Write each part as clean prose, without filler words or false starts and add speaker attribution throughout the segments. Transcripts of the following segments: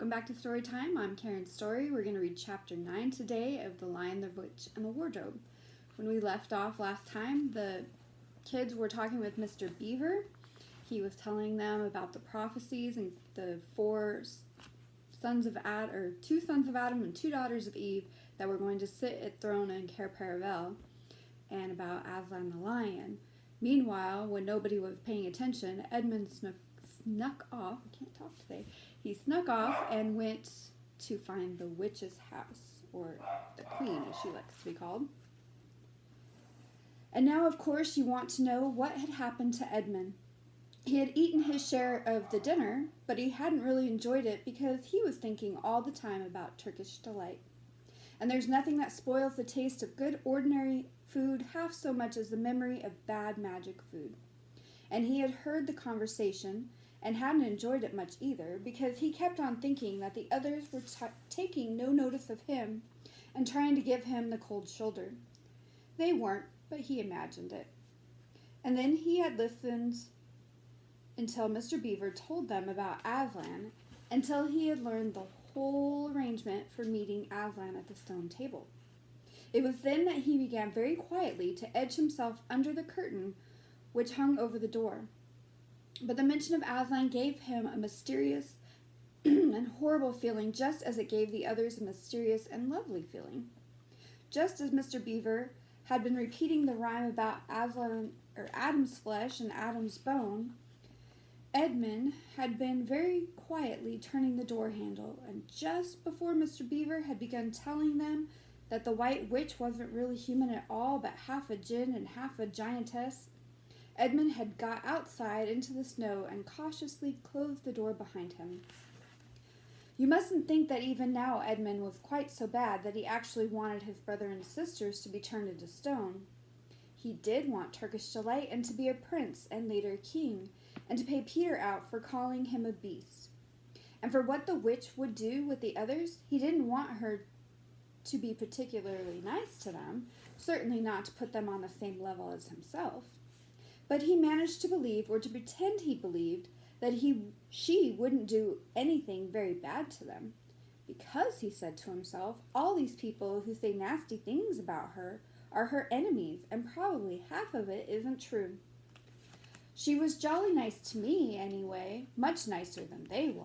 Speaker 1: Welcome back to Story Time. I'm Karen Story. We're going to read Chapter 9 today of The Lion, the Witch, and the Wardrobe. When we left off last time, the kids were talking with Mr. Beaver. He was telling them about the prophecies and the two sons of Adam and two daughters of Eve that were going to sit at throne in Cair Paravel, and about Aslan the lion. Meanwhile, when nobody was paying attention, Edmund snuck off. I can't talk today. He snuck off and went to find the witch's house, or the queen as she likes to be called. And now, of course, you want to know what had happened to Edmund. He had eaten his share of the dinner, but he hadn't really enjoyed it because he was thinking all the time about Turkish delight. And there's nothing that spoils the taste of good ordinary food half so much as the memory of bad magic food. And he had heard the conversation and hadn't enjoyed it much either, because he kept on thinking that the others were taking no notice of him and trying to give him the cold shoulder. They weren't, but he imagined it. And then he had listened until Mr. Beaver told them about Aslan, until he had learned the whole arrangement for meeting Aslan at the stone table. It was then that he began very quietly to edge himself under the curtain which hung over the door. But the mention of Aslan gave him a mysterious and horrible feeling, just as it gave the others a mysterious and lovely feeling. Just as Mr. Beaver had been repeating the rhyme about Adam's flesh and Adam's bone, Edmund had been very quietly turning the door handle, and just before Mr. Beaver had begun telling them that the White Witch wasn't really human at all, but half a djinn and half a giantess, Edmund had got outside into the snow and cautiously closed the door behind him. You mustn't think that even now Edmund was quite so bad that he actually wanted his brother and sisters to be turned into stone. He did want Turkish delight and to be a prince and later king, and to pay Peter out for calling him a beast. And for what the witch would do with the others, he didn't want her to be particularly nice to them, certainly not to put them on the same level as himself. But he managed to believe, or to pretend he believed, that she wouldn't do anything very bad to them, because, he said to himself, all these people who say nasty things about her are her enemies, and probably half of it isn't true. She was jolly nice to me, anyway, much nicer than they were.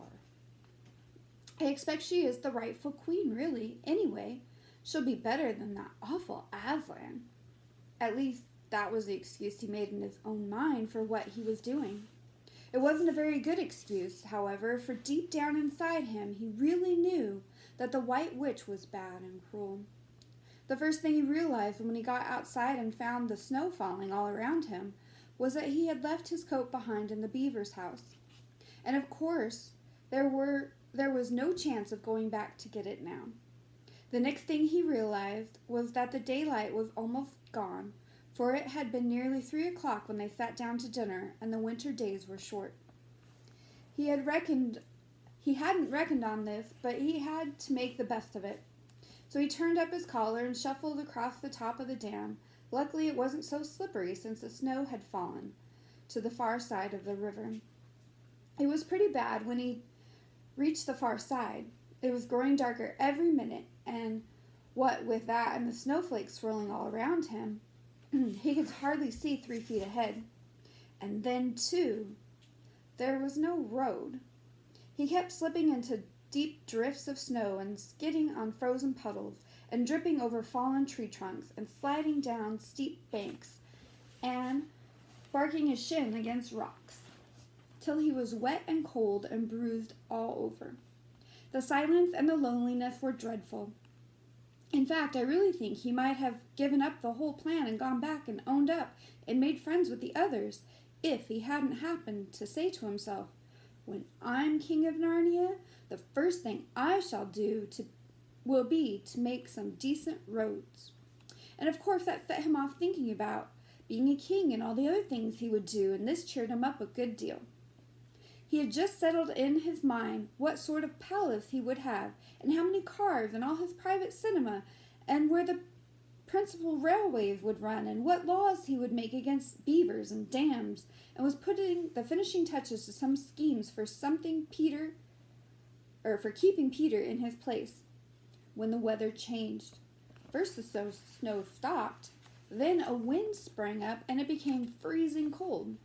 Speaker 1: I expect she is the rightful queen, really. Anyway, she'll be better than that awful Aslan. At least, that was the excuse he made in his own mind for what he was doing. It wasn't a very good excuse, however, for deep down inside him he really knew that the White Witch was bad and cruel. The first thing he realized when he got outside and found the snow falling all around him was that he had left his coat behind in the beaver's house. And of course, there was no chance of going back to get it now. The next thing he realized was that the daylight was almost gone, for it had been nearly 3 o'clock when they sat down to dinner, and the winter days were short. He hadn't reckoned on this, but he had to make the best of it. So he turned up his collar and shuffled across the top of the dam. Luckily, it wasn't so slippery since the snow had fallen to the far side of the river. It was pretty bad when he reached the far side. It was growing darker every minute, and what with that and the snowflakes swirling all around him, he could hardly see 3 feet ahead. And then, too, there was no road. He kept slipping into deep drifts of snow and skidding on frozen puddles and dripping over fallen tree trunks and sliding down steep banks and barking his shin against rocks, till he was wet and cold and bruised all over. The silence and the loneliness were dreadful. In fact, I really think he might have given up the whole plan and gone back and owned up and made friends with the others, if he hadn't happened to say to himself, "When I'm king of Narnia, the first thing I shall do will be to make some decent roads." And of course that set him off thinking about being a king and all the other things he would do, and this cheered him up a good deal. He had just settled in his mind what sort of palace he would have, and how many cars, and all his private cinema, and where the principal railways would run, and what laws he would make against beavers and dams, and was putting the finishing touches to some schemes for something for keeping Peter in his place when the weather changed. First the snow stopped, then a wind sprang up and it became freezing cold.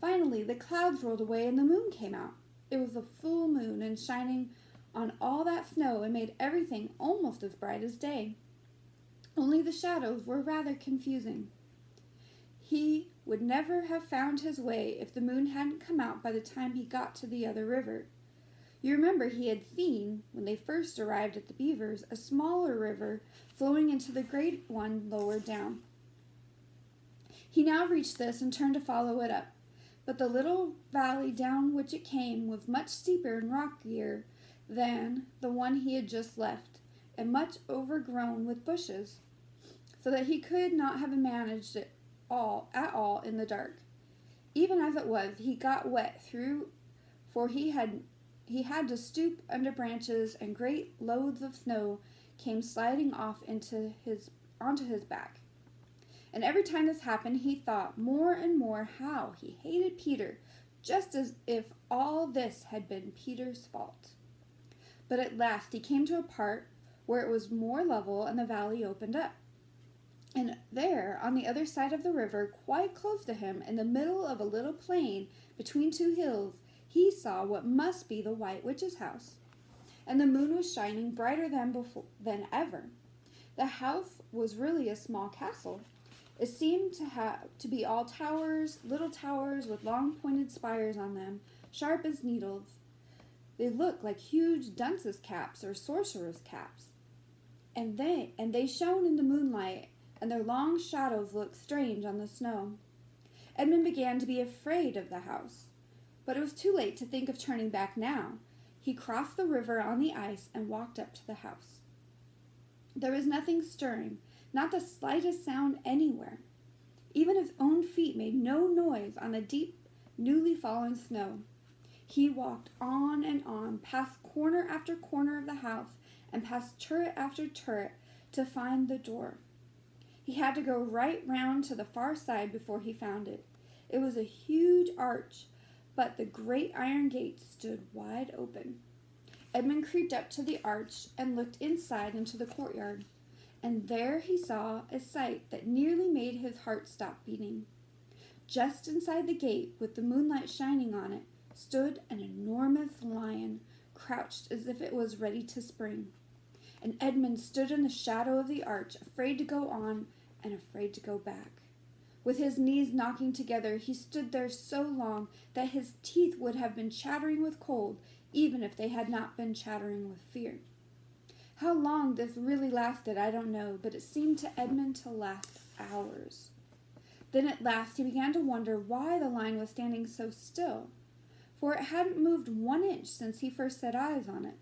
Speaker 1: Finally, the clouds rolled away and the moon came out. It was a full moon and shining on all that snow and made everything almost as bright as day. Only the shadows were rather confusing. He would never have found his way if the moon hadn't come out by the time he got to the other river. You remember he had seen, when they first arrived at the Beavers, a smaller river flowing into the great one lower down. He now reached this and turned to follow it up, but the little valley down which it came was much steeper and rockier than the one he had just left, and much overgrown with bushes, so that he could not have managed it at all in the dark. Even as it was, he got wet through, for he had to stoop under branches, and great loads of snow came sliding off onto his back. And every time this happened, he thought more and more how he hated Peter, just as if all this had been Peter's fault. But at last he came to a part where it was more level and the valley opened up. And there, on the other side of the river, quite close to him, in the middle of a little plain between two hills, he saw what must be the White Witch's house. And the moon was shining brighter than ever. The house was really a small castle. It seemed to be all towers, little towers with long pointed spires on them, sharp as needles. They looked like huge dunce's caps or sorcerer's caps. And they shone in the moonlight, and their long shadows looked strange on the snow. Edmund began to be afraid of the house, but it was too late to think of turning back now. He crossed the river on the ice and walked up to the house. There was nothing stirring, not the slightest sound anywhere. Even his own feet made no noise on the deep, newly fallen snow. He walked on, past corner after corner of the house, and past turret after turret to find the door. He had to go right round to the far side before he found it. It was a huge arch, but the great iron gate stood wide open. Edmund creeped up to the arch and looked inside into the courtyard, and there he saw a sight that nearly made his heart stop beating. Just inside the gate, with the moonlight shining on it, stood an enormous lion, crouched as if it was ready to spring. And Edmund stood in the shadow of the arch, afraid to go on and afraid to go back. With his knees knocking together, he stood there so long that his teeth would have been chattering with cold, even if they had not been chattering with fear. How long this really lasted, I don't know, but it seemed to Edmund to last hours. Then at last he began to wonder why the lion was standing so still, for it hadn't moved 1 inch since he first set eyes on it.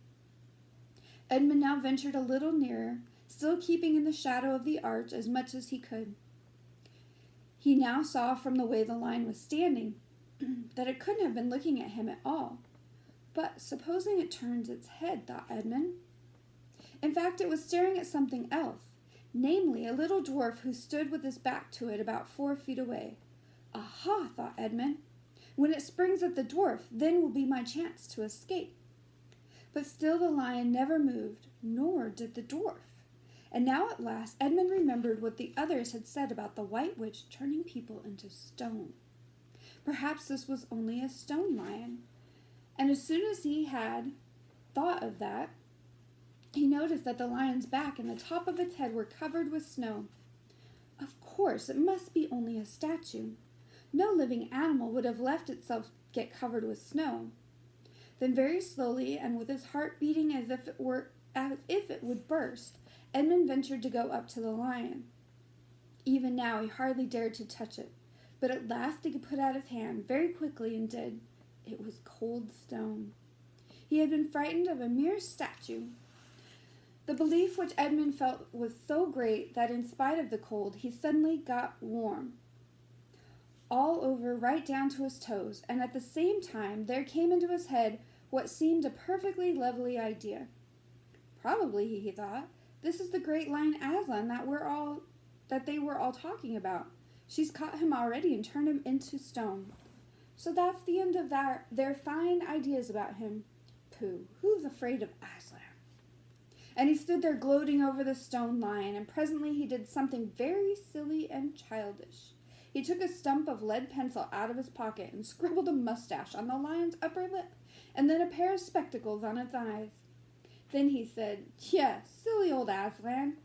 Speaker 1: Edmund now ventured a little nearer, still keeping in the shadow of the arch as much as he could. He now saw from the way the lion was standing that it couldn't have been looking at him at all. But supposing it turns its head, thought Edmund. In fact, it was staring at something else, namely a little dwarf who stood with his back to it about 4 feet away. Aha, thought Edmund. When it springs at the dwarf, then will be my chance to escape. But still the lion never moved, nor did the dwarf. And now at last Edmund remembered what the others had said about the White Witch turning people into stone. Perhaps this was only a stone lion. And as soon as he had thought of that, he noticed that the lion's back and the top of its head were covered with snow. Of course, it must be only a statue. No living animal would have left itself get covered with snow. Then very slowly, and with his heart beating as if it would burst, Edmund ventured to go up to the lion. Even now he hardly dared to touch it, but at last he could put out his hand very quickly and did. It was cold stone. He had been frightened of a mere statue. The belief which Edmund felt was so great that in spite of the cold, he suddenly got warm all over right down to his toes, and at the same time there came into his head what seemed a perfectly lovely idea. Probably, he thought, this is the great lion Aslan that they were all talking about. She's caught him already and turned him into stone. So that's the end of their fine ideas about him. Pooh, who's afraid of Aslan? And he stood there gloating over the stone lion, and presently he did something very silly and childish. He took a stump of lead pencil out of his pocket and scribbled a mustache on the lion's upper lip, and then a pair of spectacles on its eyes. Then he said, "Yes, silly old Aslan,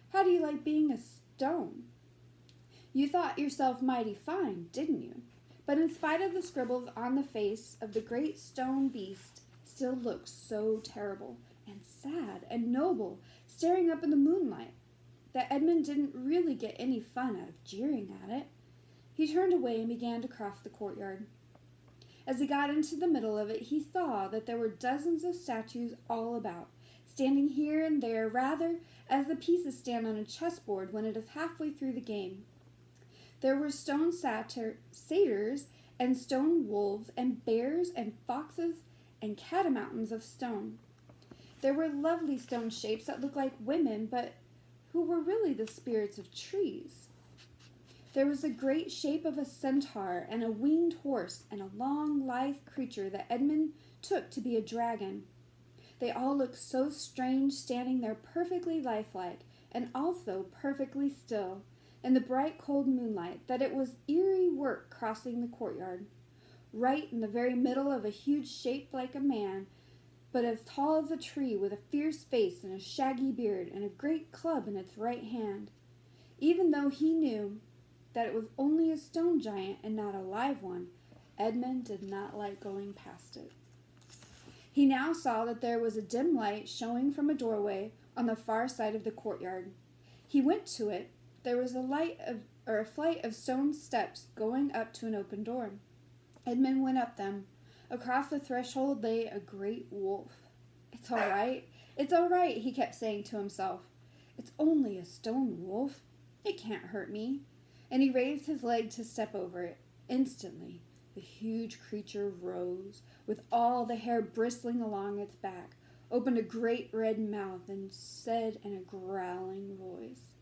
Speaker 1: how do you like being a stone? You thought yourself mighty fine, didn't you?" But in spite of the scribbles on the face of the great stone beast, still looked so terrible and sad and noble, staring up in the moonlight, that Edmund didn't really get any fun out of jeering at it. He turned away and began to cross the courtyard. As he got into the middle of it, he saw that there were dozens of statues all about, standing here and there rather as the pieces stand on a chessboard when it is halfway through the game. There were stone satyrs and stone wolves and bears and foxes and catamountains of stone. There were lovely stone shapes that looked like women, but who were really the spirits of trees. There was a great shape of a centaur and a winged horse and a long, lithe creature that Edmund took to be a dragon. They all looked so strange, standing there perfectly lifelike and also perfectly still in the bright, cold moonlight, that it was eerie work crossing the courtyard. Right in the very middle of a huge shape like a man, but as tall as a tree, with a fierce face and a shaggy beard and a great club in its right hand. Even though he knew that it was only a stone giant and not a live one, Edmund did not like going past it. He now saw that there was a dim light showing from a doorway on the far side of the courtyard. He went to it. There was a flight of stone steps going up to an open door. Edmund went up them. Across the threshold lay a great wolf. "It's all right. It's all right," he kept saying to himself. "It's only a stone wolf. It can't hurt me." And he raised his leg to step over it. Instantly, the huge creature rose, with all the hair bristling along its back, opened a great red mouth, and said in a growling voice,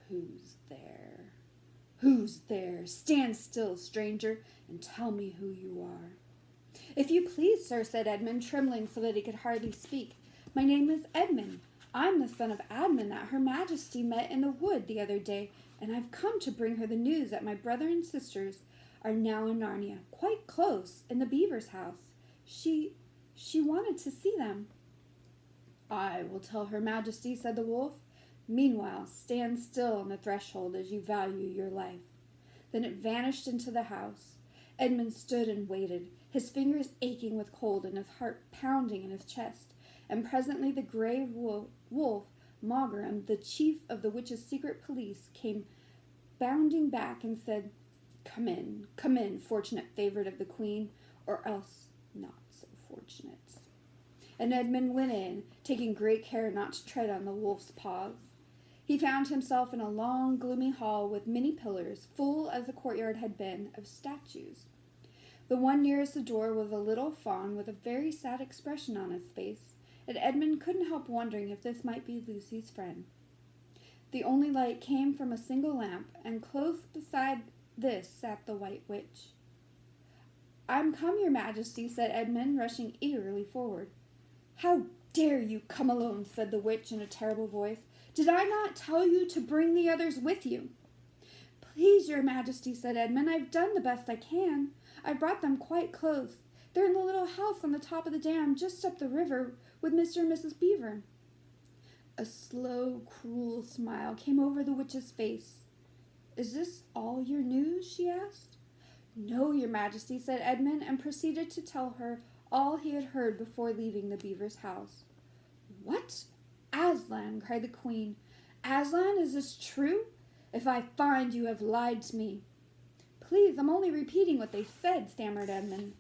Speaker 1: "Who's there? Who's there? Stand still, stranger, and tell me who you are." "If you please, sir," said Edmund, trembling so that he could hardly speak, "my name is Edmund. I'm the son of Admon that Her Majesty met in the wood the other day, and I've come to bring her the news that my brother and sisters are now in Narnia, quite close, in the beaver's house. She wanted to see them." "I will tell Her Majesty," said the wolf. "Meanwhile, stand still on the threshold as you value your life." Then it vanished into the house. Edmund stood and waited, his fingers aching with cold and his heart pounding in his chest, and presently the gray wolf, Mogram, the chief of the witches' secret police, came bounding back and said, come in, fortunate favorite of the queen, or else not so fortunate." And Edmund went in, taking great care not to tread on the wolf's paws. He found himself in a long, gloomy hall with many pillars, full as the courtyard had been of statues. The one nearest the door was a little faun with a very sad expression on his face, and Edmund couldn't help wondering if this might be Lucy's friend. The only light came from a single lamp, and close beside this sat the White Witch. "I'm come, your Majesty," said Edmund, rushing eagerly forward. "How dare you come alone?" said the witch in a terrible voice. "Did I not tell you to bring the others with you?" "Please, your Majesty," said Edmund, "I've done the best I can. I've brought them quite close. They're in the little house on the top of the dam, just up the river, with Mr. and Mrs. Beaver." A slow, cruel smile came over the witch's face. "Is this all your news?" she asked. "No, your Majesty," said Edmund, and proceeded to tell her all he had heard before leaving the beaver's house. "What? Aslan!" cried the queen. "Aslan, is this true? If I find you have lied to me." "Please, I'm only repeating what they said," stammered Edmund.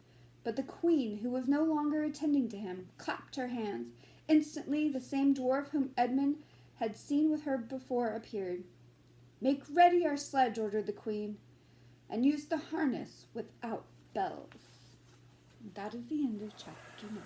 Speaker 1: But the queen, who was no longer attending to him, clapped her hands. Instantly, the same dwarf whom Edmund had seen with her before appeared. "Make ready our sledge," ordered the queen, "and use the harness without bells." That is the end of chapter 9.